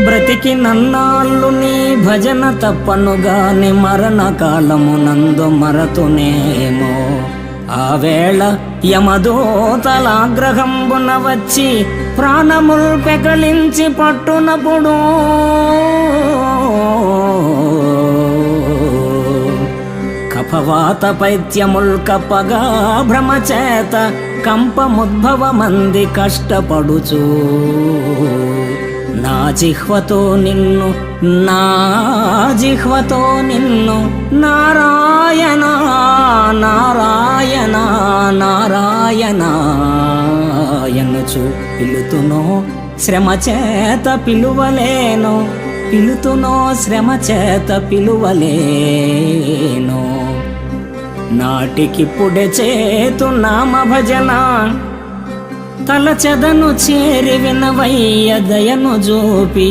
బ్రతికి నన్నాళ్ళు నీ భజన తప్పనుగాని మరణ కాలమునందు మరతునేమో. ఆ వేళ యమదూతలాగ్రహంబున వచ్చి ప్రాణముల్ పెకలించి పట్టునప్పుడు కఫవాత పైత్యముల్ కప్పగా భ్రమచేత కంపముద్భవమంది కష్టపడుచు నా జిహ్వతో నారాయణ నారాయణ నారాయణ ఎనుచు పిలుతునో శ్రమ చేత పిలువలేను, శ్రమ చేత పిలువలేను. నాటికిప్పుడే చేతు నామ భజన తలచెదను చేరి వినవయ్య దయను జూపి.